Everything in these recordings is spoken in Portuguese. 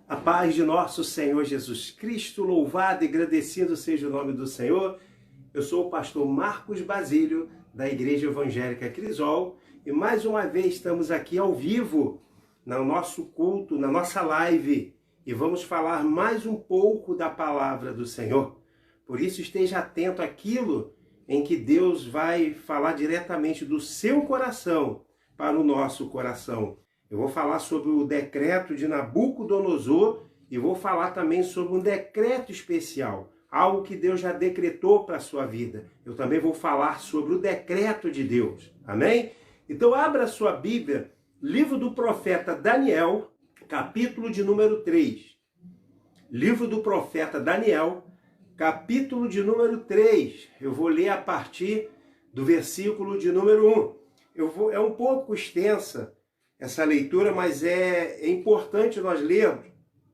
A paz de nosso Senhor Jesus Cristo, louvado e agradecido seja o nome do Senhor. Eu sou o pastor Marcos Basílio, da Igreja Evangélica Crisol, e mais uma vez estamos aqui ao vivo, no nosso culto, na nossa live, e vamos falar mais um pouco da palavra do Senhor. Por isso esteja atento àquilo em que Deus vai falar diretamente do seu coração para o nosso coração. Eu vou falar sobre o decreto de Nabucodonosor e vou falar também sobre um decreto especial, algo que Deus já decretou para a sua vida. Eu também vou falar sobre o decreto de Deus, amém? Então abra a sua Bíblia, livro do profeta Daniel, capítulo de número 3. Livro do profeta Daniel, capítulo de número 3. Eu vou ler a partir do versículo de número 1. É um pouco extensa essa leitura, mas é importante nós lermos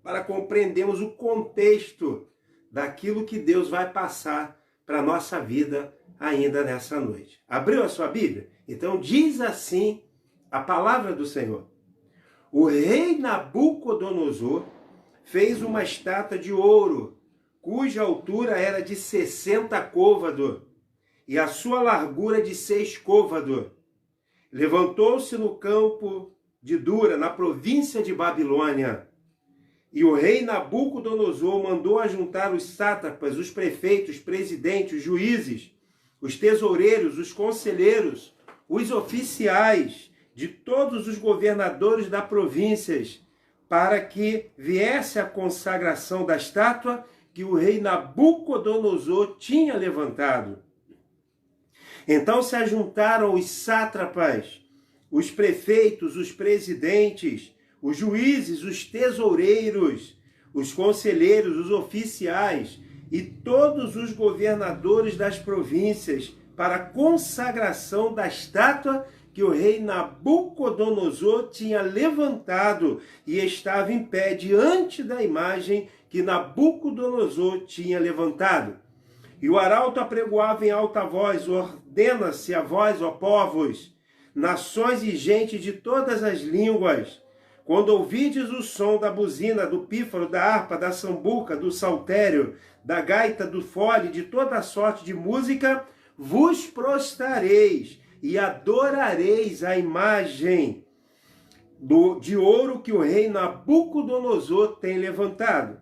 para compreendermos o contexto daquilo que Deus vai passar para a nossa vida ainda nessa noite. Abriu a sua Bíblia? Então diz assim a palavra do Senhor. O rei Nabucodonosor fez uma estátua de ouro, cuja altura era de 60 côvados e a sua largura de 6 côvados. Levantou-se no campo de Dura, na província de Babilônia. E o rei Nabucodonosor mandou ajuntar os sátrapas, os prefeitos, os presidentes, os juízes, os tesoureiros, os conselheiros, os oficiais de todos os governadores das províncias, para que viesse a consagração da estátua que o rei Nabucodonosor tinha levantado. Então se ajuntaram os sátrapas, os prefeitos, os presidentes, os juízes, os tesoureiros, os conselheiros, os oficiais e todos os governadores das províncias para a consagração da estátua que o rei Nabucodonosor tinha levantado e estava em pé diante da imagem que Nabucodonosor tinha levantado. E o arauto apregoava em alta voz: ordena-se a vós, ó povos, nações e gente de todas as línguas, quando ouvides o som da buzina, do pífaro, da harpa, da sambuca, do saltério, da gaita, do fole, de toda sorte de música, vos prostrareis e adorareis a imagem de ouro que o rei Nabucodonosor tem levantado.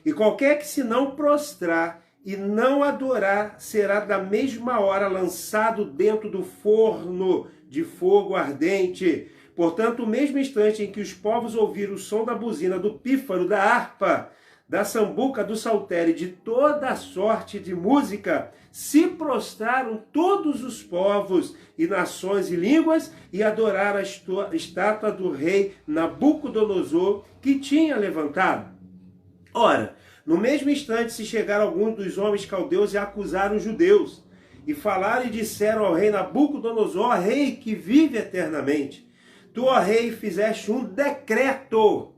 E qualquer que se não prostrar e não adorar, será da mesma hora lançado dentro do forno de fogo ardente. Portanto, o mesmo instante em que os povos ouviram o som da buzina, do pífaro, da harpa, da sambuca, do saltério e de toda a sorte de música, se prostraram todos os povos e nações e línguas e adoraram a estátua do rei Nabucodonosor que tinha levantado. Ora, no mesmo instante se chegaram alguns dos homens caldeus e acusaram os judeus, e falaram e disseram ao rei Nabucodonosor: ó rei que vive eternamente, tu, ó rei, fizeste um decreto,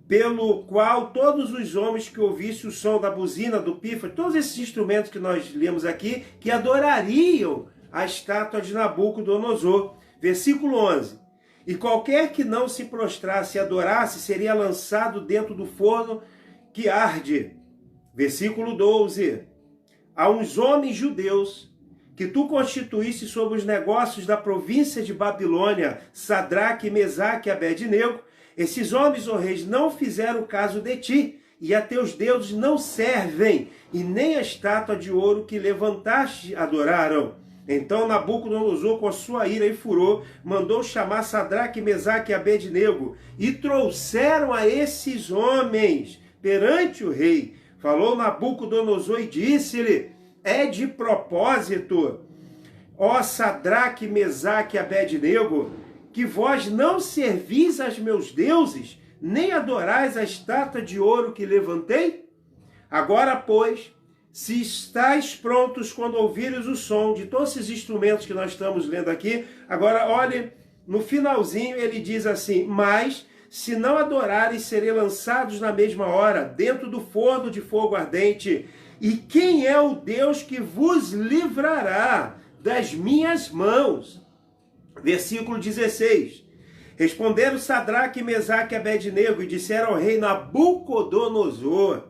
pelo qual todos os homens que ouvissem o som da buzina, do pífaro, todos esses instrumentos que nós lemos aqui, que adorariam a estátua de Nabucodonosor. Versículo 11. E qualquer que não se prostrasse e adorasse, seria lançado dentro do forno que arde. Versículo 12. A uns homens judeus que tu constituísse sobre os negócios da província de Babilônia, Sadraque, Mesaque e Abednego, esses homens, ó reis, não fizeram caso de ti, e a teus deuses não servem, e nem a estátua de ouro que levantaste adoraram. Então Nabucodonosor, com a sua ira e furor, mandou chamar Sadraque, Mesaque e Abednego, e trouxeram a esses homens perante o rei. Falou Nabucodonosor e disse-lhe: é de propósito, ó Sadraque, Mesaque e Abednego, que vós não servis aos meus deuses, nem adorais a estátua de ouro que levantei? Agora, pois, se estáis prontos quando ouvires o som de todos esses instrumentos que nós estamos lendo aqui, agora olhe, no finalzinho ele diz assim: mas se não adorares, serei lançados na mesma hora, dentro do forno de fogo ardente. E quem é o Deus que vos livrará das minhas mãos? Versículo 16. Responderam Sadraque, Mesaque e Abednego e disseram ao rei Nabucodonosor: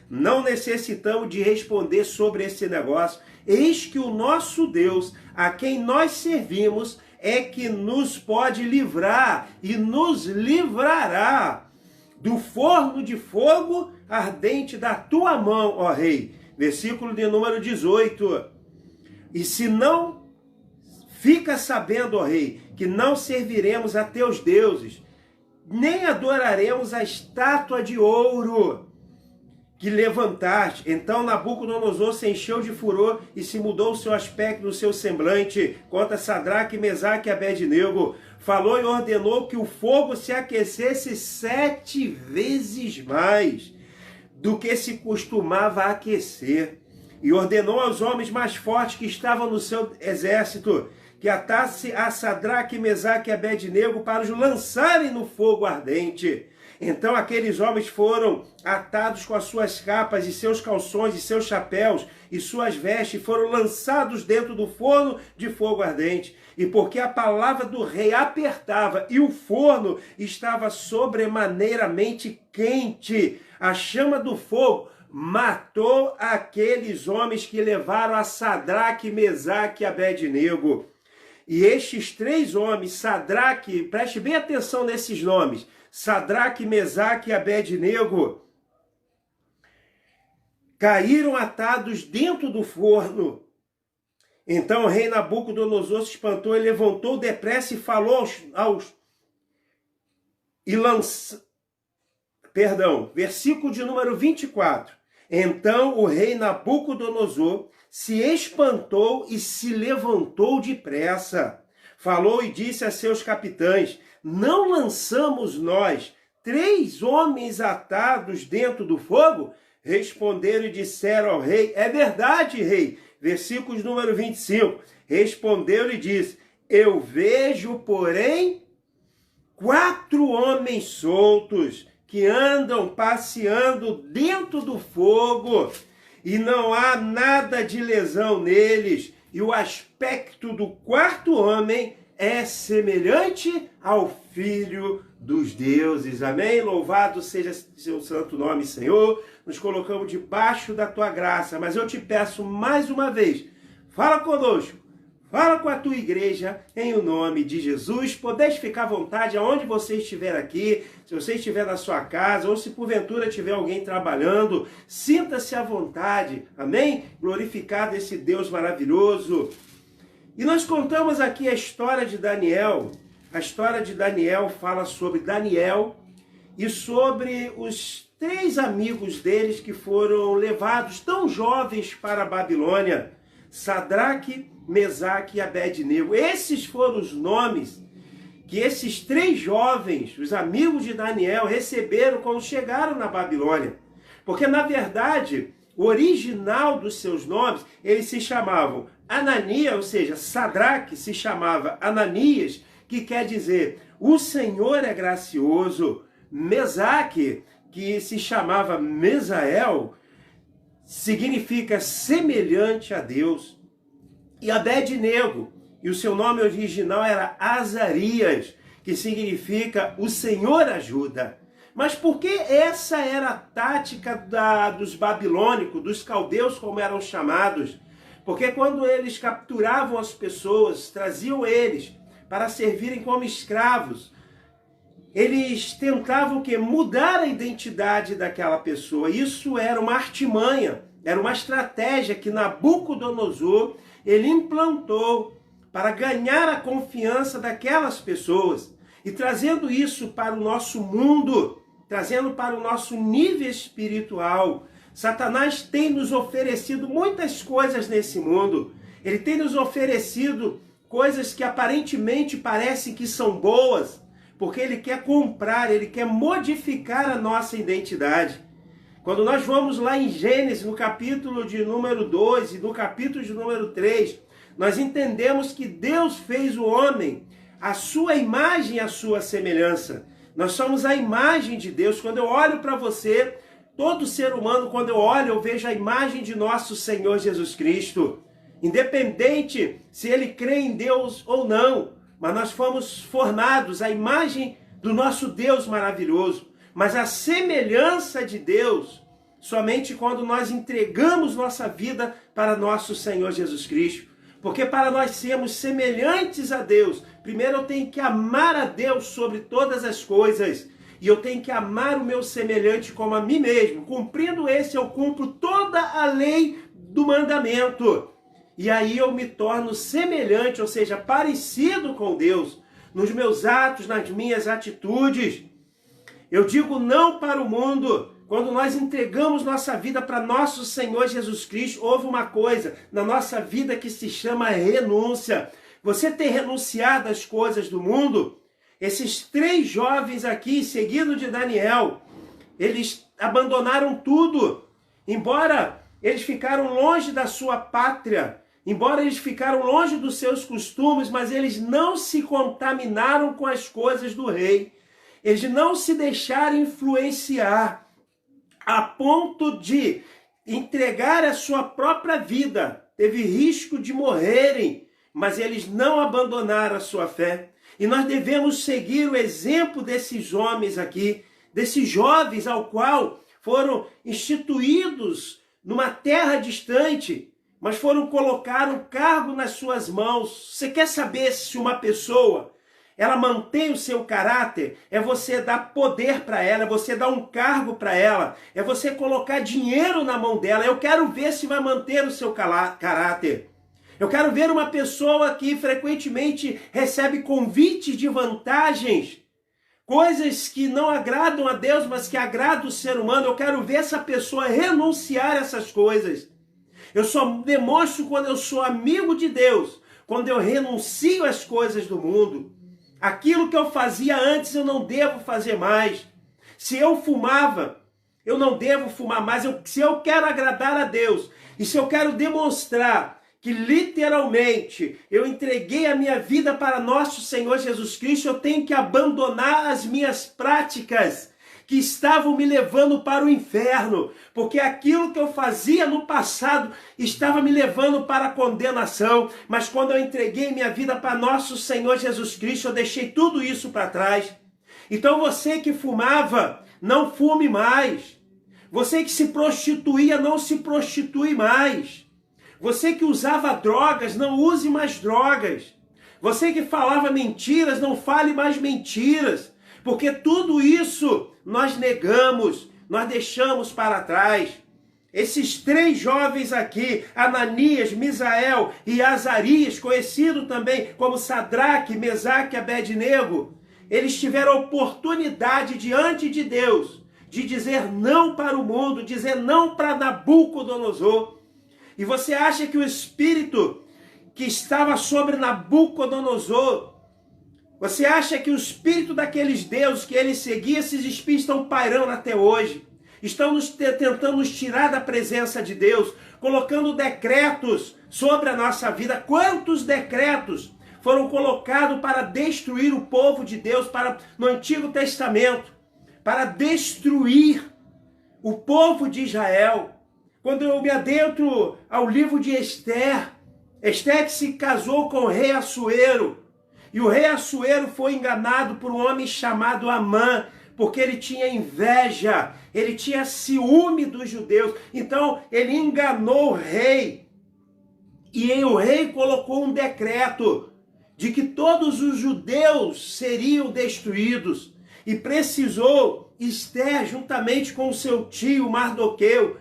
não necessitamos de responder sobre esse negócio. Eis que o nosso Deus, a quem nós servimos, é que nos pode livrar e nos livrará do forno de fogo ardente da tua mão, ó rei. Versículo de número 18. E se não, fica sabendo, ó rei, que não serviremos a teus deuses, nem adoraremos a estátua de ouro que levantaste. Então Nabucodonosor se encheu de furor e se mudou o seu aspecto, o seu semblante, contra Sadraque, Mesaque e Abednego. Falou e ordenou que o fogo se aquecesse 7 vezes mais do que se costumava aquecer. E ordenou aos homens mais fortes que estavam no seu exército que atasse a Sadraque, Mesaque e Abednego para os lançarem no fogo ardente. Então aqueles homens foram atados com as suas capas e seus calções e seus chapéus e suas vestes, foram lançados dentro do forno de fogo ardente. E porque a palavra do rei apertava e o forno estava sobremaneiramente quente, a chama do fogo matou aqueles homens que levaram a Sadraque, Mesaque e Abednego. E estes 3 homens, Sadraque, preste bem atenção nesses nomes, Sadraque, Mesaque e Abednego, caíram atados dentro do forno. Então o rei Nabucodonosor se espantou e levantou depressa e falou versículo de número 24. Então o rei Nabucodonosor se espantou e se levantou depressa. Falou e disse a seus capitães: não lançamos nós 3 homens atados dentro do fogo? Responderam e disseram ao rei: é verdade, rei. Versículo de número 25. Respondeu e disse: eu vejo, porém, 4 homens soltos que andam passeando dentro do fogo, e não há nada de lesão neles, e o aspecto do 4º homem é semelhante ao Filho dos deuses. Amém? Louvado seja seu santo nome, Senhor. Nos colocamos debaixo da tua graça, mas eu te peço mais uma vez, fala conosco, fala com a tua igreja, em o nome de Jesus. Podeis ficar à vontade aonde você estiver aqui, se você estiver na sua casa, ou se porventura tiver alguém trabalhando, sinta-se à vontade, amém? Glorificado esse Deus maravilhoso. E nós contamos aqui a história de Daniel. A história de Daniel fala sobre Daniel e sobre os 3 amigos deles que foram levados tão jovens para a Babilônia: Sadraque, Mesaque e Abednego. Esses foram os nomes que esses 3 jovens, os amigos de Daniel, receberam quando chegaram na Babilônia. Porque, na verdade, o original dos seus nomes, eles se chamavam Ananias, ou seja, Sadraque se chamava Ananias, que quer dizer, o Senhor é gracioso. Mesaque, que se chamava Mesael, significa semelhante a Deus. E Abednego, e o seu nome original era Azarias, que significa o Senhor ajuda. Mas por que essa era a tática dos babilônicos, dos caldeus, como eram chamados? Porque quando eles capturavam as pessoas, traziam eles para servirem como escravos, eles tentavam o quê? Mudar a identidade daquela pessoa. Isso era uma artimanha, era uma estratégia que Nabucodonosor ele implantou para ganhar a confiança daquelas pessoas. E trazendo isso para o nosso mundo, trazendo para o nosso nível espiritual, Satanás tem nos oferecido muitas coisas nesse mundo. Ele tem nos oferecido coisas que aparentemente parecem que são boas, porque ele quer comprar, ele quer modificar a nossa identidade. Quando nós vamos lá em Gênesis, no capítulo de número 2 e no capítulo de número 3, nós entendemos que Deus fez o homem à sua imagem e à sua semelhança. Nós somos a imagem de Deus. Quando eu olho para você, todo ser humano, quando eu olho, eu vejo a imagem de nosso Senhor Jesus Cristo. Independente se ele crê em Deus ou não, mas nós fomos formados à imagem do nosso Deus maravilhoso. Mas a semelhança de Deus, somente quando nós entregamos nossa vida para nosso Senhor Jesus Cristo. Porque para nós sermos semelhantes a Deus, primeiro eu tenho que amar a Deus sobre todas as coisas. E eu tenho que amar o meu semelhante como a mim mesmo. Cumprindo esse, eu cumpro toda a lei do mandamento. E aí eu me torno semelhante, ou seja, parecido com Deus, nos meus atos, nas minhas atitudes. Eu digo não para o mundo. Quando nós entregamos nossa vida para nosso Senhor Jesus Cristo, houve uma coisa na nossa vida que se chama renúncia. Você ter renunciado às coisas do mundo, esses 3 jovens aqui, seguido de Daniel, eles abandonaram tudo. Embora eles ficaram longe da sua pátria, embora eles ficaram longe dos seus costumes, mas eles não se contaminaram com as coisas do rei. Eles não se deixaram influenciar a ponto de entregar a sua própria vida. Teve risco de morrerem, mas eles não abandonaram a sua fé. E nós devemos seguir o exemplo desses homens aqui, desses jovens ao qual foram instituídos numa terra distante, mas foram colocar um cargo nas suas mãos. Você quer saber se uma pessoa ela mantém o seu caráter? É você dar poder para ela, é você dar um cargo para ela, é você colocar dinheiro na mão dela. Eu quero ver se vai manter o seu caráter. Eu quero ver uma pessoa que frequentemente recebe convites de vantagens, coisas que não agradam a Deus, mas que agradam o ser humano. Eu quero ver essa pessoa renunciar a essas coisas. Eu só demonstro quando eu sou amigo de Deus, quando eu renuncio às coisas do mundo. Aquilo que eu fazia antes, eu não devo fazer mais. Se eu fumava, eu não devo fumar mais. Se eu quero agradar a Deus, e se eu quero demonstrar que literalmente eu entreguei a minha vida para nosso Senhor Jesus Cristo, eu tenho que abandonar as minhas práticas que estavam me levando para o inferno, porque aquilo que eu fazia no passado estava me levando para a condenação, mas quando eu entreguei minha vida para nosso Senhor Jesus Cristo, eu deixei tudo isso para trás. Então você que fumava, não fume mais. Você que se prostituía, não se prostitui mais. Você que usava drogas, não use mais drogas. Você que falava mentiras, não fale mais mentiras. Porque tudo isso nós negamos, nós deixamos para trás. Esses 3 jovens aqui, Ananias, Misael e Azarias, conhecido também como Sadraque, Mesaque e Abednego, eles tiveram oportunidade diante de Deus de dizer não para o mundo, dizer não para Nabucodonosor. E você acha que o espírito que estava sobre Nabucodonosor, você acha que o espírito daqueles deuses que ele seguia, esses espíritos estão pairando até hoje? Estão tentando nos tirar da presença de Deus, colocando decretos sobre a nossa vida. Quantos decretos foram colocados para destruir o povo de Deus no Antigo Testamento? Para destruir o povo de Israel. Quando eu me adentro ao livro de Esther, Esther que se casou com o rei Assuero, e o rei Assuero foi enganado por um homem chamado Amã, porque ele tinha inveja, ele tinha ciúme dos judeus. Então ele enganou o rei, e o rei colocou um decreto de que todos os judeus seriam destruídos, e precisou Esther, juntamente com o seu tio Mardoqueu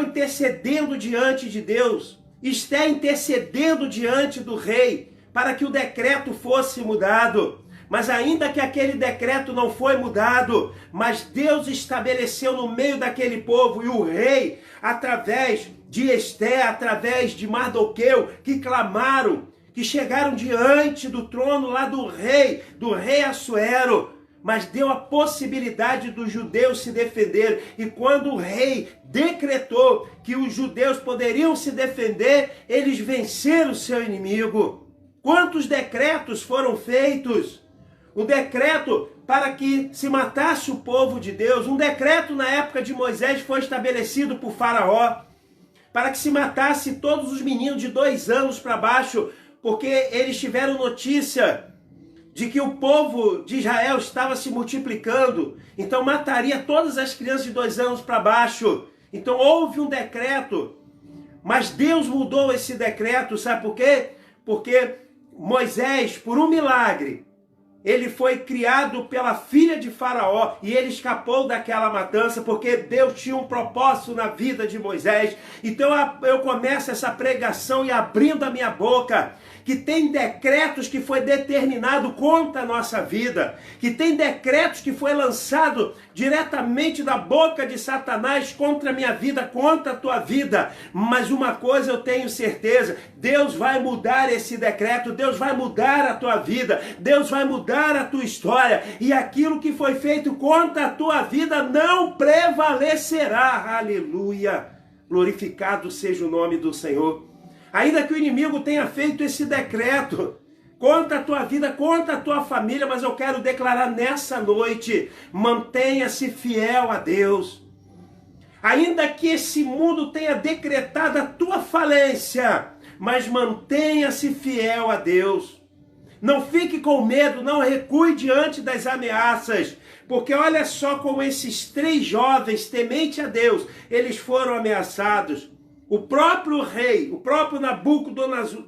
intercedendo diante de Deus, Esther intercedendo diante do rei, para que o decreto fosse mudado. Mas ainda que aquele decreto não foi mudado, mas Deus estabeleceu no meio daquele povo, e o rei, através de Esther, através de Mardoqueu, que clamaram, que chegaram diante do trono lá do rei Assuero, mas deu a possibilidade dos judeus se defender. E quando o rei decretou que os judeus poderiam se defender, eles venceram o seu inimigo. Quantos decretos foram feitos? Um decreto para que se matasse o povo de Deus. Um decreto na época de Moisés foi estabelecido por Faraó, para que se matasse todos os meninos de 2 anos para baixo, porque eles tiveram notícia de que o povo de Israel estava se multiplicando, então mataria todas as crianças de 2 anos para baixo. Então houve um decreto, mas Deus mudou esse decreto, sabe por quê? Porque Moisés, por um milagre, ele foi criado pela filha de Faraó e ele escapou daquela matança porque Deus tinha um propósito na vida de Moisés. Então eu começo essa pregação e abrindo a minha boca, que tem decretos que foi determinado contra a nossa vida, que tem decretos que foi lançado diretamente da boca de Satanás contra a minha vida, contra a tua vida. Mas uma coisa eu tenho certeza, Deus vai mudar esse decreto, Deus vai mudar a tua vida, Deus vai mudar a tua história, e aquilo que foi feito contra a tua vida não prevalecerá. Aleluia! Glorificado seja o nome do Senhor. Ainda que o inimigo tenha feito esse decreto contra a tua vida, contra a tua família, mas eu quero declarar nessa noite, mantenha-se fiel a Deus. Ainda que esse mundo tenha decretado a tua falência, mas mantenha-se fiel a Deus. Não fique com medo, não recue diante das ameaças, porque olha só como esses 3 jovens, temente a Deus, eles foram ameaçados. O próprio rei, o próprio Nabucodonosor,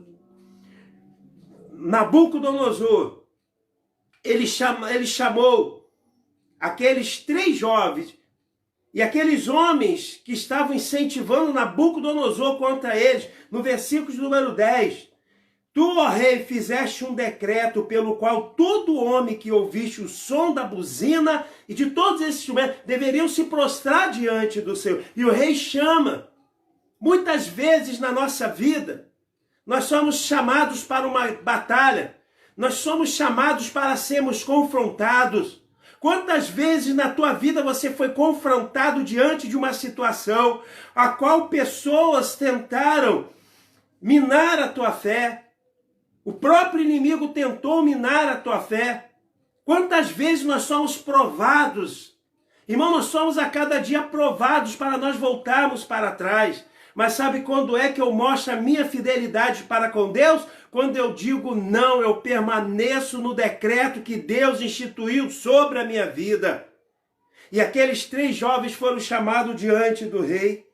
ele chamou aqueles 3 jovens e aqueles homens que estavam incentivando Nabucodonosor contra eles, no versículo número 10. Tu, ó rei, fizeste um decreto pelo qual todo homem que ouviste o som da buzina e de todos esses instrumentos deveriam se prostrar diante do Senhor. E o rei chama. Muitas vezes na nossa vida, nós somos chamados para uma batalha, nós somos chamados para sermos confrontados. Quantas vezes na tua vida você foi confrontado diante de uma situação a qual pessoas tentaram minar a tua fé? O próprio inimigo tentou minar a tua fé. Quantas vezes nós somos provados? Irmão, nós somos a cada dia provados para nós voltarmos para trás. Mas sabe quando é que eu mostro a minha fidelidade para com Deus? Quando eu digo não, eu permaneço no decreto que Deus instituiu sobre a minha vida. E aqueles 3 jovens foram chamados diante do rei.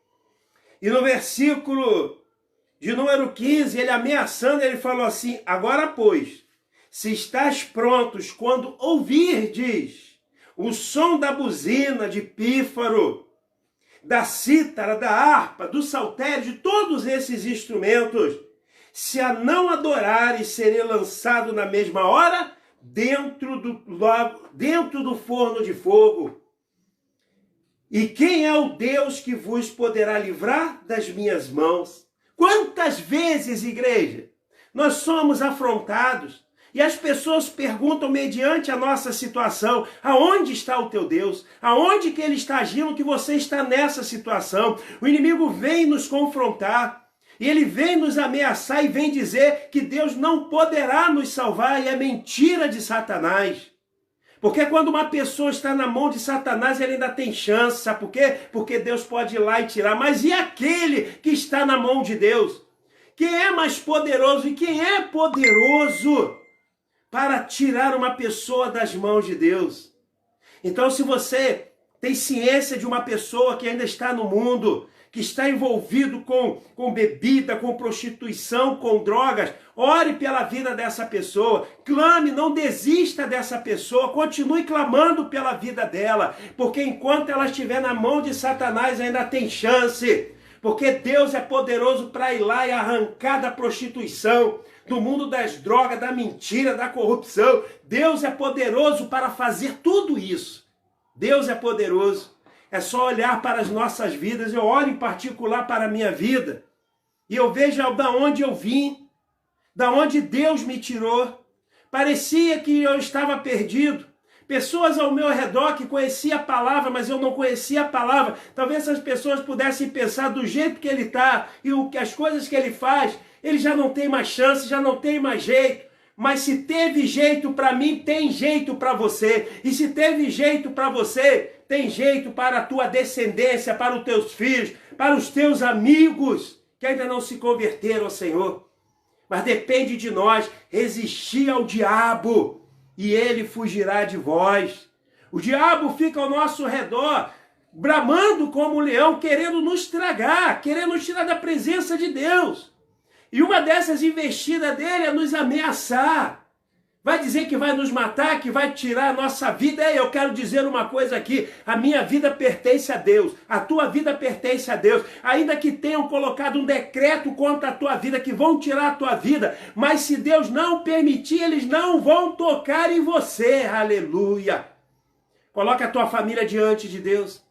E no versículo de número 15, ele ameaçando, ele falou assim: agora, pois, se estás prontos quando ouvirdes o som da buzina, de pífaro, da cítara, da harpa, do saltério, de todos esses instrumentos, se a não adorares, serei lançado na mesma hora dentro do forno de fogo. E quem é o Deus que vos poderá livrar das minhas mãos? Quantas vezes, igreja, nós somos afrontados e as pessoas perguntam mediante a nossa situação: aonde está o teu Deus? Aonde que ele está agindo que você está nessa situação? O inimigo vem nos confrontar e ele vem nos ameaçar e vem dizer que Deus não poderá nos salvar, e é mentira de Satanás. Porque quando uma pessoa está na mão de Satanás, ele ainda tem chance, sabe por quê? Porque Deus pode ir lá e tirar. Mas e aquele que está na mão de Deus? Quem é mais poderoso? E quem é poderoso para tirar uma pessoa das mãos de Deus? Então, se você tem ciência de uma pessoa que ainda está no mundo, que está envolvido com bebida, com prostituição, com drogas, ore pela vida dessa pessoa, clame, não desista dessa pessoa, continue clamando pela vida dela, porque enquanto ela estiver na mão de Satanás ainda tem chance, porque Deus é poderoso para ir lá e arrancar da prostituição, do mundo das drogas, da mentira, da corrupção. Deus é poderoso para fazer tudo isso. Deus é poderoso. É só olhar para as nossas vidas. Eu olho em particular para a minha vida e eu vejo da onde eu vim, da onde Deus me tirou. Parecia que eu estava perdido. Pessoas ao meu redor que conheciam a palavra, mas eu não conhecia a palavra. Talvez essas pessoas pudessem pensar do jeito que ele está e as coisas que ele faz, ele já não tem mais chance, já não tem mais jeito. Mas se teve jeito para mim, tem jeito para você. E se teve jeito para você, tem jeito para a tua descendência, para os teus filhos, para os teus amigos que ainda não se converteram ao Senhor. mas depende de nós resistir ao diabo e ele fugirá de vós. O diabo fica ao nosso redor, bramando como um leão, querendo nos tragar, querendo nos tirar da presença de Deus. E uma dessas investidas dele é nos ameaçar. Vai dizer que vai nos matar, que vai tirar a nossa vida. Eu quero dizer uma coisa aqui, a minha vida pertence a Deus, a tua vida pertence a Deus. Ainda que tenham colocado um decreto contra a tua vida, que vão tirar a tua vida, mas se Deus não permitir, eles não vão tocar em você. Aleluia! Coloca a tua família diante de Deus.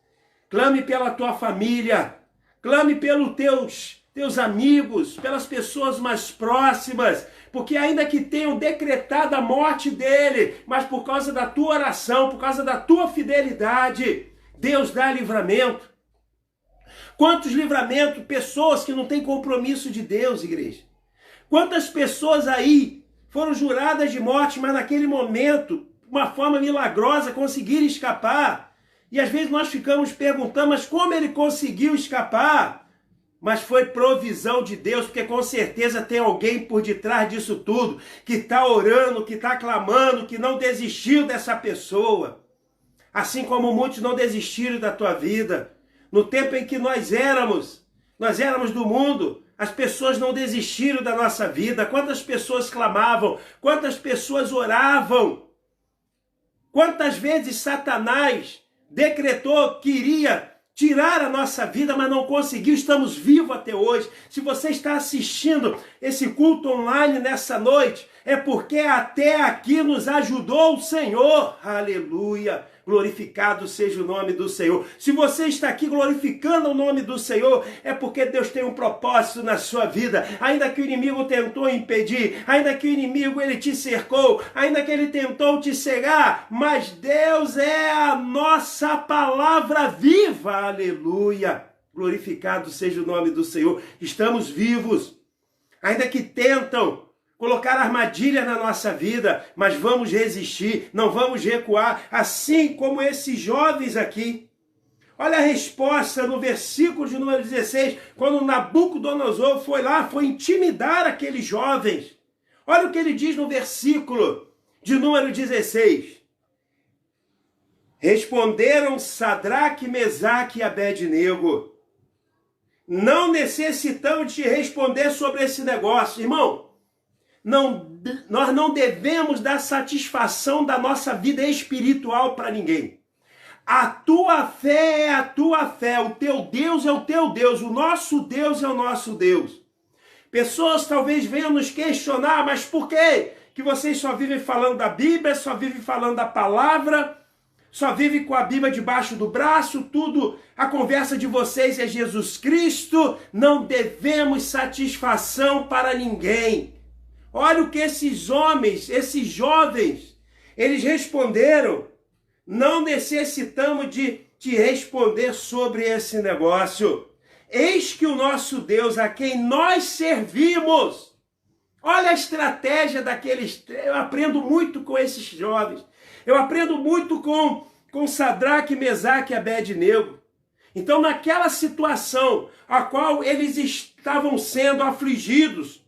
Clame pela tua família. Clame pelos teus amigos, pelas pessoas mais próximas. Porque ainda que tenham decretado a morte dele, mas por causa da tua oração, por causa da tua fidelidade, Deus dá livramento. Quantos livramentos, pessoas que não têm compromisso de Deus, igreja. Quantas pessoas aí foram juradas de morte, mas naquele momento, uma forma milagrosa, conseguiram escapar. E às vezes nós ficamos perguntando, mas como ele conseguiu escapar? Mas foi provisão de Deus, porque com certeza tem alguém por detrás disso tudo, que está orando, que está clamando, que não desistiu dessa pessoa. Assim como muitos não desistiram da tua vida. No tempo em que nós éramos do mundo, as pessoas não desistiram da nossa vida. Quantas pessoas clamavam, quantas pessoas oravam. Quantas vezes Satanás decretou que iria tirar a nossa vida, mas não conseguiu, estamos vivos até hoje. Se você está assistindo esse culto online nessa noite, é porque até aqui nos ajudou o Senhor. Aleluia! Glorificado seja o nome do Senhor. Se você está aqui glorificando o nome do Senhor, é porque Deus tem um propósito na sua vida. Ainda que o inimigo tentou impedir, ainda que o inimigo ele te cercou, ainda que ele tentou te cegar, mas Deus é a nossa palavra viva. Aleluia! Glorificado seja o nome do Senhor. Estamos vivos. Ainda que tentam colocar armadilha na nossa vida, mas vamos resistir, não vamos recuar, assim como esses jovens aqui. Olha a resposta no versículo de número 16, quando Nabucodonosor foi intimidar aqueles jovens. Olha o que ele diz no versículo de número 16. Responderam Sadraque, Mesaque e Abednego. Não necessitamos de responder sobre esse negócio, irmão. Nós não devemos dar satisfação da nossa vida espiritual para ninguém. A tua fé é a tua fé, o teu Deus é o teu Deus, o nosso Deus é o nosso Deus. Pessoas talvez venham nos questionar, mas por quê? Que vocês só vivem falando da Bíblia, só vivem falando da palavra, só vivem com a Bíblia debaixo do braço, tudo, a conversa de vocês é Jesus Cristo, não devemos satisfação para ninguém. Olha o que esses homens, esses jovens, eles responderam. Não necessitamos de te responder sobre esse negócio. Eis que o nosso Deus, a quem nós servimos. Olha a estratégia daqueles. Eu aprendo muito com esses jovens. Eu aprendo muito com Sadraque, Mesaque e Abednego. Então, naquela situação a qual eles estavam sendo afligidos,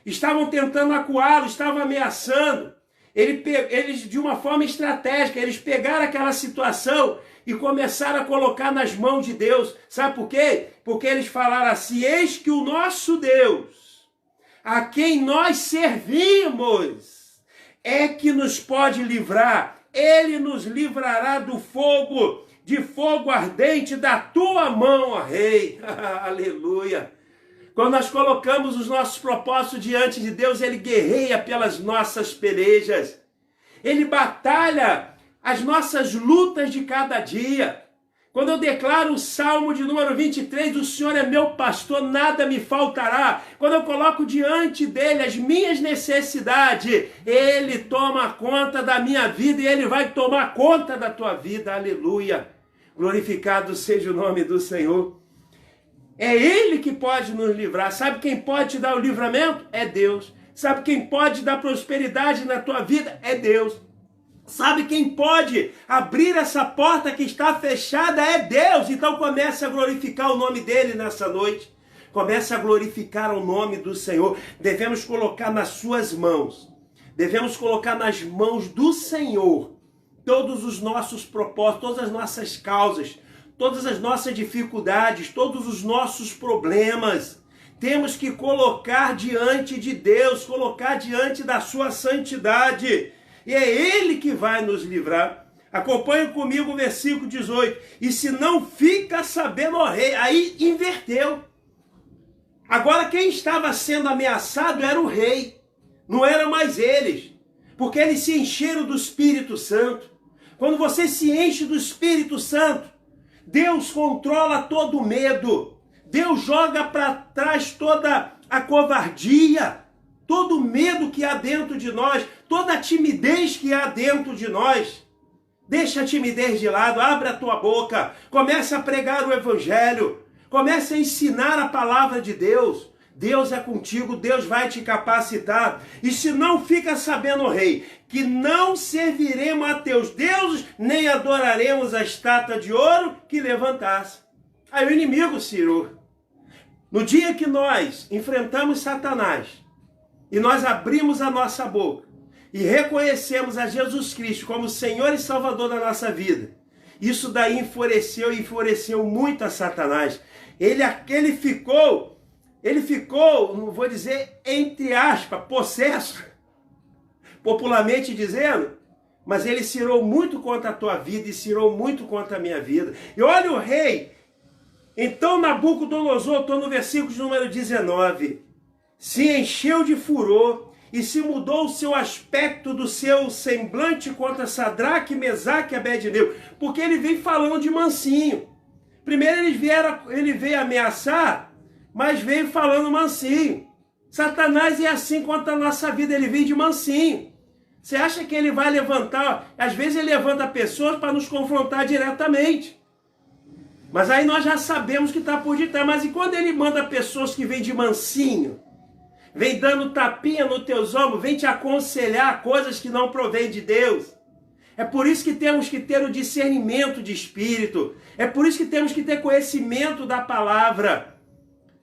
estavam tentando acuá-lo, estavam ameaçando. Eles, de uma forma estratégica, eles pegaram aquela situação e começaram a colocar nas mãos de Deus. Sabe por quê? Porque eles falaram assim, eis que o nosso Deus, a quem nós servimos, é que nos pode livrar. Ele nos livrará do fogo, de fogo ardente da tua mão, ó Rei. Aleluia. Quando nós colocamos os nossos propósitos diante de Deus, Ele guerreia pelas nossas pelejas. Ele batalha as nossas lutas de cada dia. Quando eu declaro o Salmo de número 23, o Senhor é meu pastor, nada me faltará. Quando eu coloco diante dEle as minhas necessidades, Ele toma conta da minha vida e Ele vai tomar conta da tua vida. Aleluia! Glorificado seja o nome do Senhor. É Ele que pode nos livrar. Sabe quem pode te dar o livramento? É Deus. Sabe quem pode dar prosperidade na tua vida? É Deus. Sabe quem pode abrir essa porta que está fechada? É Deus. Então comece a glorificar o nome dEle nessa noite. Comece a glorificar o nome do Senhor. Devemos colocar nas suas mãos. Devemos colocar nas mãos do Senhor todos os nossos propósitos, todas as nossas causas, todas as nossas dificuldades, todos os nossos problemas. Temos que colocar diante de Deus, colocar diante da sua santidade. E é Ele que vai nos livrar. Acompanhe comigo o versículo 18. E se não fica sabendo, ó rei, aí inverteu. Agora quem estava sendo ameaçado era o rei, não eram mais eles, porque eles se encheram do Espírito Santo. Quando você se enche do Espírito Santo, Deus controla todo o medo, Deus joga para trás toda a covardia, todo o medo que há dentro de nós, toda a timidez que há dentro de nós. Deixa a timidez de lado, abre a tua boca, comece a pregar o Evangelho, comece a ensinar a palavra de Deus. Deus é contigo, Deus vai te capacitar. E se não fica sabendo, rei, que não serviremos a teus deuses, nem adoraremos a estátua de ouro que levantasse. Aí o inimigo se irou. No dia que nós enfrentamos Satanás, e nós abrimos a nossa boca, e reconhecemos a Jesus Cristo como Senhor e Salvador da nossa vida, isso daí enfureceu muito a Satanás. Ele ficou, não vou dizer entre aspas, possesso, popularmente dizendo, mas ele se irou muito contra a tua vida e se irou muito contra a minha vida. E olha o rei, então Nabucodonosor, estou no versículo de número 19, se encheu de furor e se mudou o seu aspecto do seu semblante contra Sadraque, Mesaque e Abednego, porque ele vem falando de mansinho. Primeiro ele veio ameaçar, mas veio falando mansinho. Satanás é assim contra a nossa vida, ele vem de mansinho. Você acha que ele vai levantar? Às vezes ele levanta pessoas para nos confrontar diretamente. Mas aí nós já sabemos que está por detrás. Mas e quando ele manda pessoas que vêm de mansinho? Vem dando tapinha nos teus ombros, vem te aconselhar coisas que não provêm de Deus. É por isso que temos que ter o discernimento de espírito. É por isso que temos que ter conhecimento da palavra.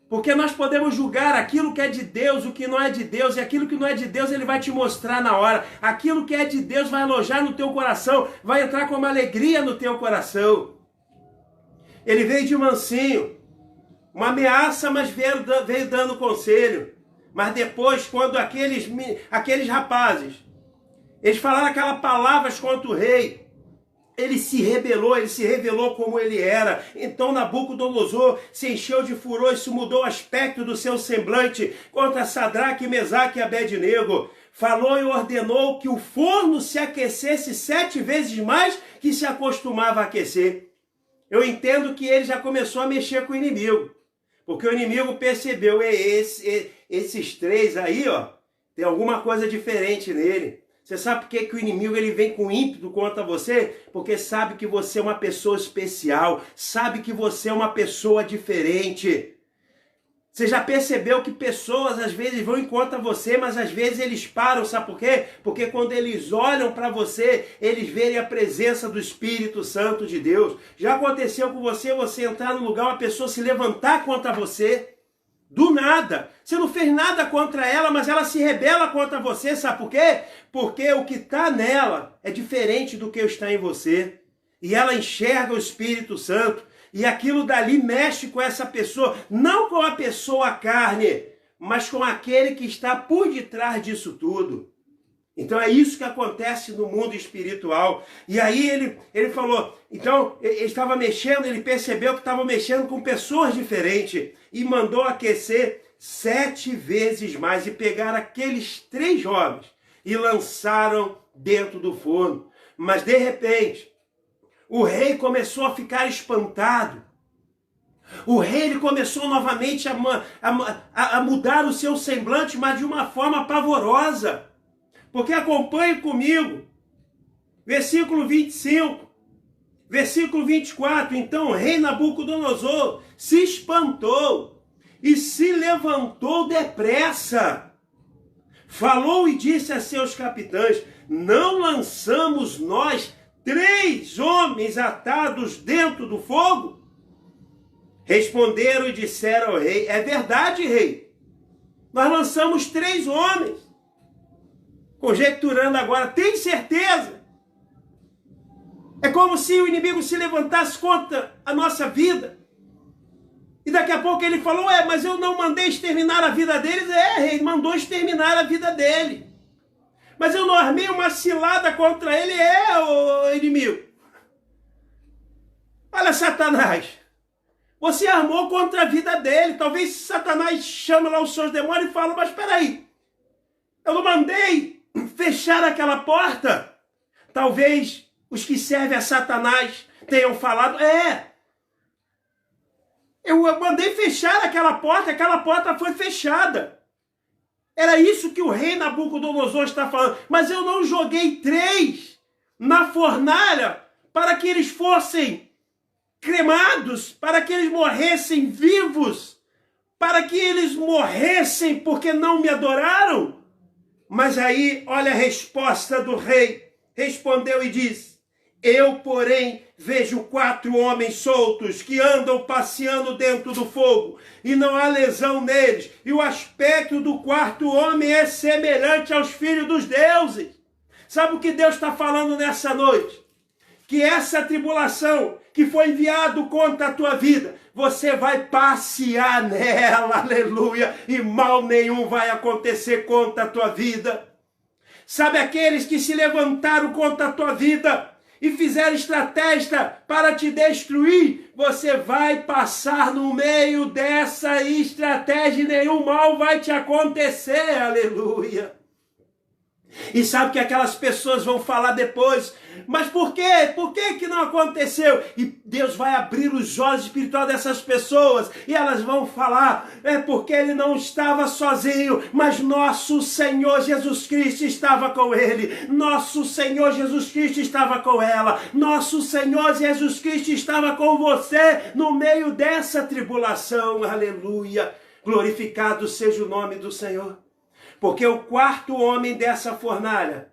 Porque nós podemos julgar aquilo que é de Deus, o que não é de Deus, e aquilo que não é de Deus ele vai te mostrar na hora. Aquilo que é de Deus vai alojar no teu coração, vai entrar com uma alegria no teu coração. Ele veio de mansinho, uma ameaça, mas veio dando conselho. Mas depois, quando aqueles rapazes, eles falaram aquelas palavras contra o rei, ele se revelou como ele era. Então Nabucodonosor se encheu de furor e se mudou o aspecto do seu semblante contra Sadraque, Mesaque e Abednego. Falou e ordenou que o forno se aquecesse 7 vezes mais que se acostumava a aquecer. Eu entendo que ele já começou a mexer com o inimigo, porque o inimigo percebeu, esses três aí, ó, tem alguma coisa diferente nele. Você sabe por que o inimigo ele vem com ímpeto contra você? Porque sabe que você é uma pessoa especial, sabe que você é uma pessoa diferente. Você já percebeu que pessoas às vezes vão em contra você, mas às vezes eles param, sabe por quê? Porque quando eles olham para você, eles veem a presença do Espírito Santo de Deus. Já aconteceu com você entrar no lugar, uma pessoa se levantar contra você? Do nada. Você não fez nada contra ela, mas ela se rebela contra você, sabe por quê? Porque o que está nela é diferente do que está em você. E ela enxerga o Espírito Santo. E aquilo dali mexe com essa pessoa, não com a pessoa carne, mas com aquele que está por detrás disso tudo. Então é isso que acontece no mundo espiritual. E aí ele falou, então ele estava mexendo, ele percebeu que estava mexendo com pessoas diferentes e mandou aquecer 7 vezes mais e pegaram aqueles 3 jovens e lançaram dentro do forno. Mas de repente, o rei começou a ficar espantado. O rei ele começou novamente a mudar o seu semblante, mas de uma forma pavorosa. Porque acompanhe comigo, versículo 25, versículo 24. Então o rei Nabucodonosor se espantou e se levantou depressa. Falou e disse a seus capitães, não lançamos nós 3 homens atados dentro do fogo? Responderam e disseram ao rei: é verdade, rei. Nós lançamos 3 homens. Conjecturando agora, tem certeza? É como se o inimigo se levantasse contra a nossa vida. E daqui a pouco ele falou: mas eu não mandei exterminar a vida deles. Rei, mandou exterminar a vida dele. Mas eu não armei uma cilada contra ele. O inimigo. Olha, Satanás. Você armou contra a vida dele. Talvez Satanás chame lá os seus demônios e fala: mas espera aí. Eu não mandei fechar aquela porta. Talvez os que servem a Satanás tenham falado: eu mandei fechar aquela porta foi fechada. Era isso que o rei Nabucodonosor está falando. Mas eu não joguei 3 na fornalha para que eles fossem cremados, para que eles morressem vivos, para que eles morressem porque não me adoraram. Mas aí, olha a resposta do rei. Respondeu e disse: eu, porém, vejo 4 homens soltos que andam passeando dentro do fogo e não há lesão neles. E o aspecto do 4º homem é semelhante aos filhos dos deuses. Sabe o que Deus está falando nessa noite? Que essa tribulação que foi enviado contra a tua vida, você vai passear nela, aleluia, e mal nenhum vai acontecer contra a tua vida. Sabe aqueles que se levantaram contra a tua vida e fizeram estratégia para te destruir, você vai passar no meio dessa estratégia e nenhum mal vai te acontecer, aleluia. E sabe o que aquelas pessoas vão falar depois? Mas por quê? Por que que não aconteceu? E Deus vai abrir os olhos espirituais dessas pessoas e elas vão falar: é porque ele não estava sozinho, mas nosso Senhor Jesus Cristo estava com ele. Nosso Senhor Jesus Cristo estava com ela. Nosso Senhor Jesus Cristo estava com você no meio dessa tribulação. Aleluia. Glorificado seja o nome do Senhor. Porque o 4º homem dessa fornalha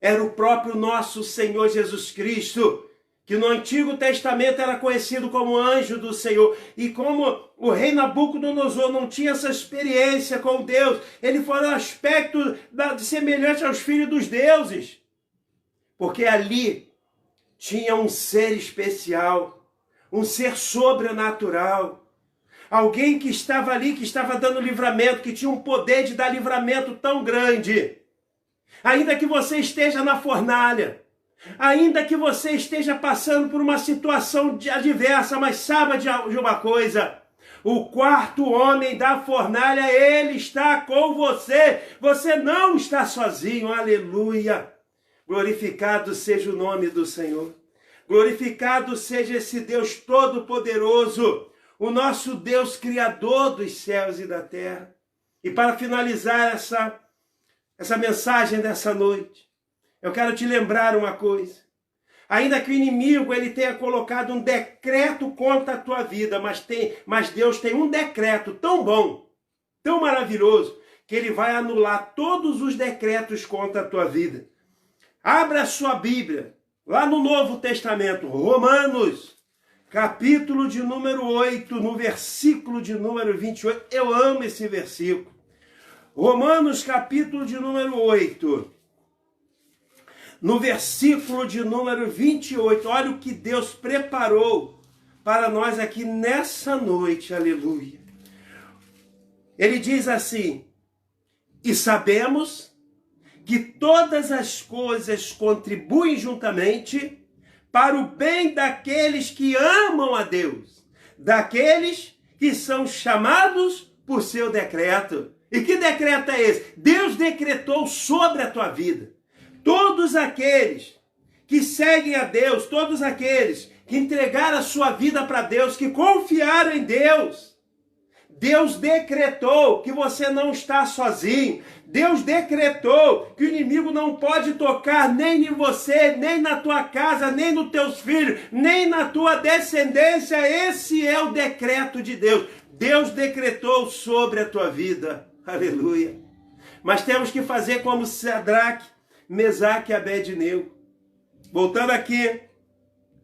era o próprio nosso Senhor Jesus Cristo, que no Antigo Testamento era conhecido como anjo do Senhor. E como o rei Nabucodonosor não tinha essa experiência com Deus, ele foi um aspecto semelhante aos filhos dos deuses. Porque ali tinha um ser especial, um ser sobrenatural. Alguém que estava ali, que estava dando livramento, que tinha um poder de dar livramento tão grande. Ainda que você esteja na fornalha, ainda que você esteja passando por uma situação adversa, mas saiba de uma coisa: o 4º homem da fornalha, ele está com você. Você não está sozinho, aleluia. Glorificado seja o nome do Senhor. Glorificado seja esse Deus todo-poderoso, o nosso Deus criador dos céus e da terra. E para finalizar essa mensagem dessa noite, eu quero te lembrar uma coisa. Ainda que o inimigo ele tenha colocado um decreto contra a tua vida, mas Deus tem um decreto tão bom, tão maravilhoso, que ele vai anular todos os decretos contra a tua vida. Abra a sua Bíblia, lá no Novo Testamento, Romanos, capítulo de número 8, no versículo de número 28. Eu amo esse versículo. Romanos, capítulo de número 8, no versículo de número 28. Olha o que Deus preparou para nós aqui nessa noite, aleluia. Ele diz assim: e sabemos que todas as coisas contribuem juntamente para o bem daqueles que amam a Deus, daqueles que são chamados por seu decreto. E que decreto é esse? Deus decretou sobre a tua vida. Todos aqueles que seguem a Deus, todos aqueles que entregaram a sua vida para Deus, que confiaram em Deus, Deus decretou que você não está sozinho. Deus decretou que o inimigo não pode tocar nem em você, nem na tua casa, nem nos teus filhos, nem na tua descendência. Esse é o decreto de Deus. Deus decretou sobre a tua vida. Aleluia. Mas temos que fazer como Sadraque, Mesaque e Abednego. Voltando aqui,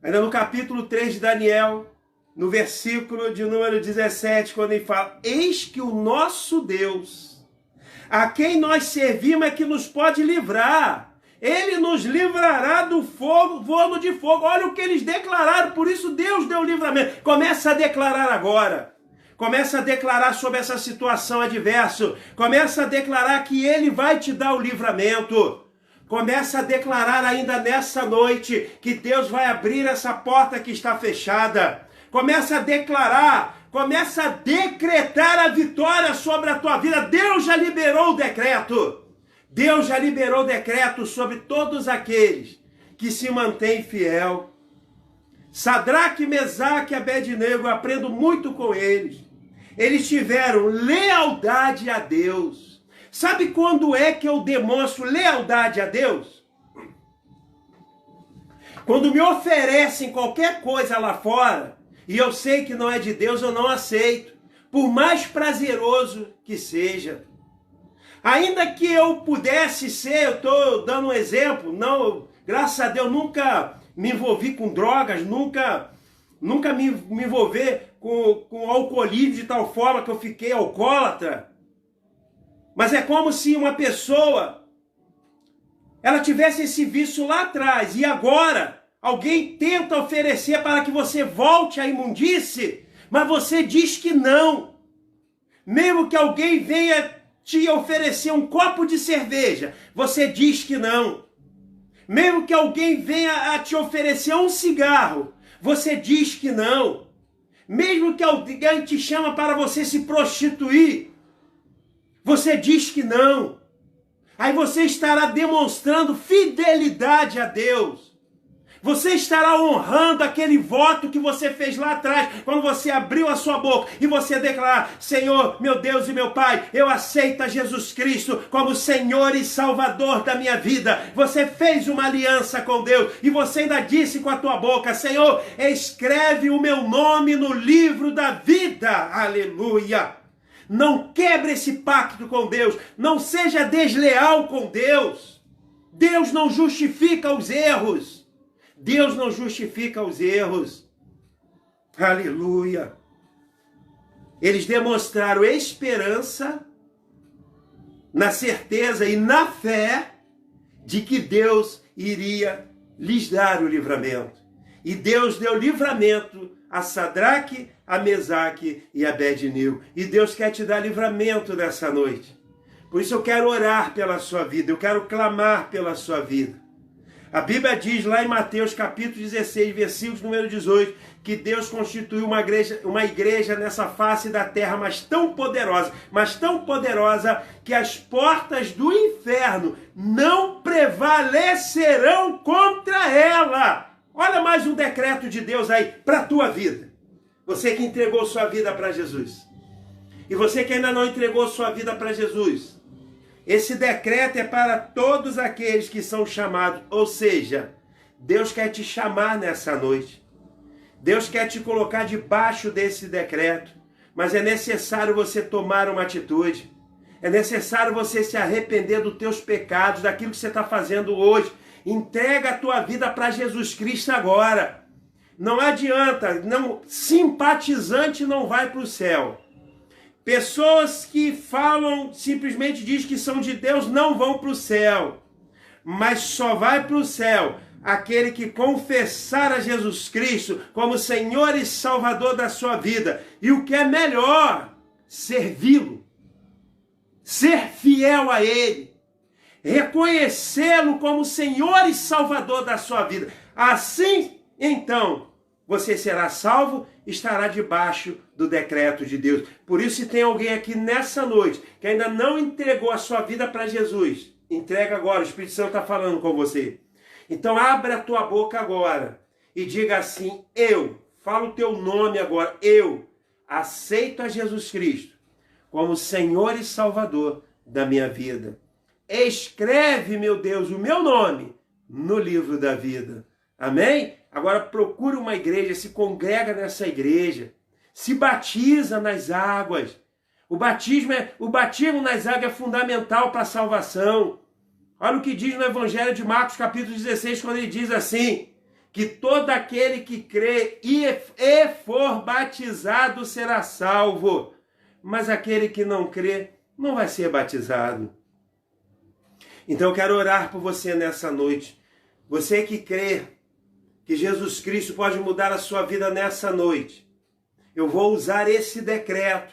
ainda no capítulo 3 de Daniel, no versículo de número 17, quando ele fala: eis que o nosso Deus, a quem nós servimos, é que nos pode livrar. Ele nos livrará do forno de fogo. Olha o que eles declararam, por isso Deus deu o livramento. Começa a declarar agora. Começa a declarar sobre essa situação adversa. Começa a declarar que Ele vai te dar o livramento. Começa a declarar ainda nessa noite que Deus vai abrir essa porta que está fechada. Começa a declarar, começa a decretar a vitória sobre a tua vida. Deus já liberou o decreto. Deus já liberou o decreto sobre todos aqueles que se mantêm fiel. Sadraque, Mesaque e Abednego, eu aprendo muito com eles. Eles tiveram lealdade a Deus. Sabe quando é que eu demonstro lealdade a Deus? Quando me oferecem qualquer coisa lá fora, e eu sei que não é de Deus, eu não aceito, por mais prazeroso que seja. Ainda que eu pudesse ser, eu estou dando um exemplo, não, graças a Deus nunca me envolvi com drogas, nunca me envolver com alcoolismo de tal forma que eu fiquei alcoólatra. Mas é como se uma pessoa, ela tivesse esse vício lá atrás e agora alguém tenta oferecer para que você volte à imundície, mas você diz que não. Mesmo que alguém venha te oferecer um copo de cerveja, você diz que não. Mesmo que alguém venha a te oferecer um cigarro, você diz que não. Mesmo que alguém te chama para você se prostituir, você diz que não. Aí você estará demonstrando fidelidade a Deus. Você estará honrando aquele voto que você fez lá atrás, quando você abriu a sua boca e você declarar: Senhor, meu Deus e meu Pai, eu aceito a Jesus Cristo como Senhor e Salvador da minha vida. Você fez uma aliança com Deus e você ainda disse com a tua boca: Senhor, escreve o meu nome no livro da vida. Aleluia! Não quebre esse pacto com Deus, não seja desleal com Deus. Deus não justifica os erros. Deus não justifica os erros. Aleluia. Eles demonstraram esperança na certeza e na fé de que Deus iria lhes dar o livramento. E Deus deu livramento a Sadraque, a Mesaque e a Abednego. E Deus quer te dar livramento nessa noite. Por isso eu quero orar pela sua vida, eu quero clamar pela sua vida. A Bíblia diz lá em Mateus capítulo 16, versículo número 18, que Deus constituiu uma igreja nessa face da terra, mas tão poderosa, que as portas do inferno não prevalecerão contra ela. Olha mais um decreto de Deus aí para a tua vida. Você que entregou sua vida para Jesus. E você que ainda não entregou sua vida para Jesus. Esse decreto é para todos aqueles que são chamados, ou seja, Deus quer te chamar nessa noite. Deus quer te colocar debaixo desse decreto, mas é necessário você tomar uma atitude. É necessário você se arrepender dos teus pecados, daquilo que você está fazendo hoje. Entrega a tua vida para Jesus Cristo agora. Não adianta, simpatizante não vai para o céu. Pessoas que falam, simplesmente dizem que são de Deus, não vão para o céu. Mas só vai para o céu aquele que confessar a Jesus Cristo como Senhor e Salvador da sua vida. E o que é melhor, servi-lo. Ser fiel a Ele. Reconhecê-lo como Senhor e Salvador da sua vida. Assim, então, você será salvo, estará debaixo do decreto de Deus. Por isso, se tem alguém aqui nessa noite que ainda não entregou a sua vida para Jesus, entrega agora, o Espírito Santo está falando com você. Então, abre a tua boca agora e diga assim: fala o teu nome agora, eu aceito a Jesus Cristo como Senhor e Salvador da minha vida. Escreve, meu Deus, o meu nome no livro da vida. Amém? Agora procura uma igreja, se congrega nessa igreja, se batiza nas águas. O batismo nas águas é fundamental para a salvação. Olha o que diz no Evangelho de Marcos, capítulo 16, quando ele diz assim, que todo aquele que crê e for batizado será salvo, mas aquele que não crê não vai ser batizado. Então eu quero orar por você nessa noite. Você que crê que Jesus Cristo pode mudar a sua vida nessa noite. Eu vou usar esse decreto.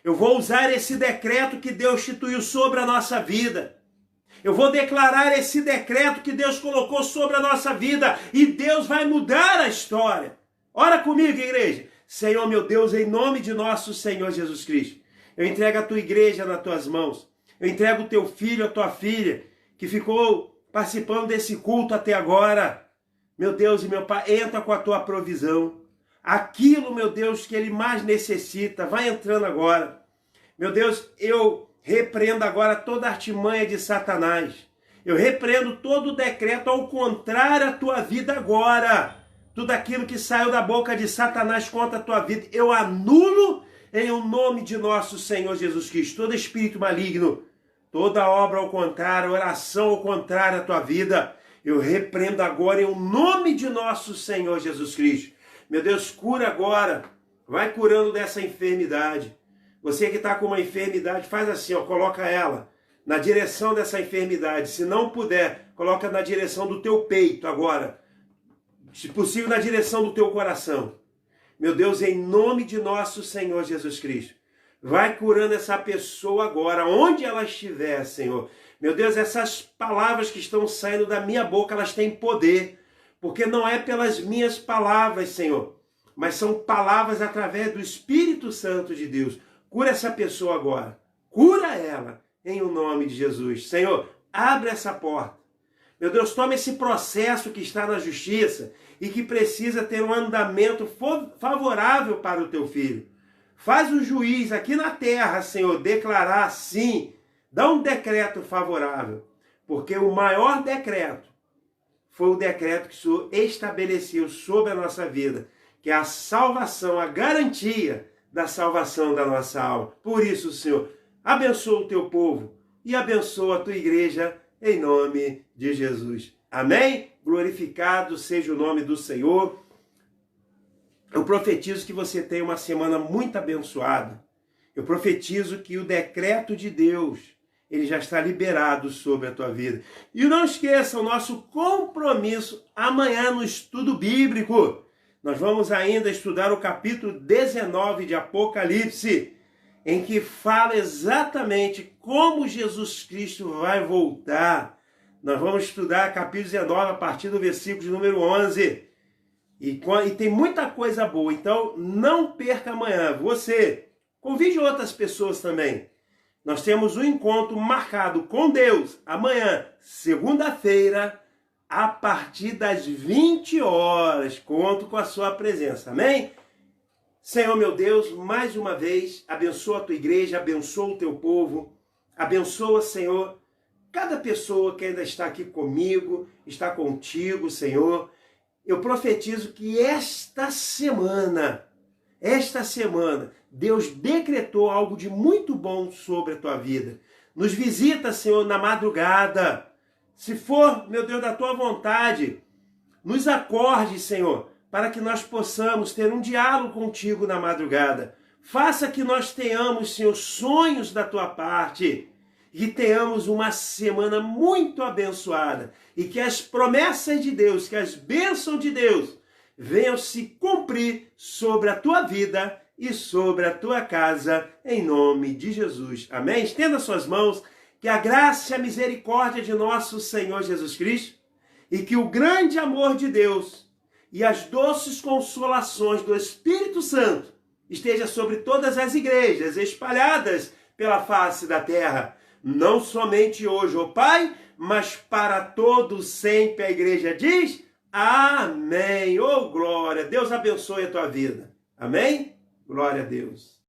Eu vou usar esse decreto que Deus instituiu sobre a nossa vida. Eu vou declarar esse decreto que Deus colocou sobre a nossa vida. E Deus vai mudar a história. Ora comigo, igreja. Senhor, meu Deus, em nome de nosso Senhor Jesus Cristo, eu entrego a tua igreja nas tuas mãos. Eu entrego o teu filho, a tua filha, que ficou participando desse culto até agora. Meu Deus e meu Pai, entra com a tua provisão. Aquilo, meu Deus, que ele mais necessita, vai entrando agora. Meu Deus, eu repreendo agora toda a artimanha de Satanás. Eu repreendo todo o decreto ao contrário à tua vida agora. Tudo aquilo que saiu da boca de Satanás contra a tua vida, eu anulo em o nome de nosso Senhor Jesus Cristo. Todo espírito maligno, toda obra ao contrário, oração ao contrário à tua vida, eu repreendo agora em o nome de nosso Senhor Jesus Cristo. Meu Deus, cura agora. Vai curando dessa enfermidade. Você que está com uma enfermidade, faz assim, ó, coloca ela na direção dessa enfermidade. Se não puder, coloca na direção do teu peito agora. Se possível, na direção do teu coração. Meu Deus, em nome de nosso Senhor Jesus Cristo, vai curando essa pessoa agora, onde ela estiver, Senhor. Meu Deus, essas palavras que estão saindo da minha boca, elas têm poder. Porque não é pelas minhas palavras, Senhor, mas são palavras através do Espírito Santo de Deus. Cura essa pessoa agora. Cura ela, em o nome de Jesus. Senhor, abre essa porta. Meu Deus, toma esse processo que está na justiça e que precisa ter um andamento favorável para o teu filho. Faz o juiz aqui na terra, Senhor, declarar sim, dá um decreto favorável, porque o maior decreto foi o decreto que o Senhor estabeleceu sobre a nossa vida, que é a salvação, a garantia da salvação da nossa alma. Por isso, Senhor, abençoa o teu povo e abençoa a tua igreja em nome de Jesus. Amém? Glorificado seja o nome do Senhor. Eu profetizo que você tenha uma semana muito abençoada. Eu profetizo que o decreto de Deus, ele já está liberado sobre a tua vida. E não esqueça o nosso compromisso amanhã no estudo bíblico. Nós vamos ainda estudar o capítulo 19 de Apocalipse, em que fala exatamente como Jesus Cristo vai voltar. Nós vamos estudar capítulo 19 a partir do versículo de número 11. E tem muita coisa boa, então não perca amanhã. Você, convide outras pessoas também. Nós temos um encontro marcado com Deus amanhã, segunda-feira, a partir das 20 horas. Conto com a sua presença, amém? Senhor meu Deus, mais uma vez, abençoa a tua igreja, abençoa o teu povo, abençoa, Senhor, cada pessoa que ainda está aqui comigo, está contigo, Senhor. Eu profetizo que esta semana, Deus decretou algo de muito bom sobre a tua vida. Nos visita, Senhor, na madrugada. Se for, meu Deus, da tua vontade, nos acorde, Senhor, para que nós possamos ter um diálogo contigo na madrugada. Faça que nós tenhamos, Senhor, sonhos da tua parte e tenhamos uma semana muito abençoada e que as promessas de Deus, que as bênçãos de Deus venham se cumprir sobre a tua vida e sobre a tua casa, em nome de Jesus. Amém? Estenda suas mãos, que a graça e a misericórdia de nosso Senhor Jesus Cristo e que o grande amor de Deus e as doces consolações do Espírito Santo esteja sobre todas as igrejas espalhadas pela face da terra, não somente hoje, ó Pai, mas para todos sempre. A igreja diz amém. Oh, glória. Deus abençoe a tua vida. Amém? Glória a Deus.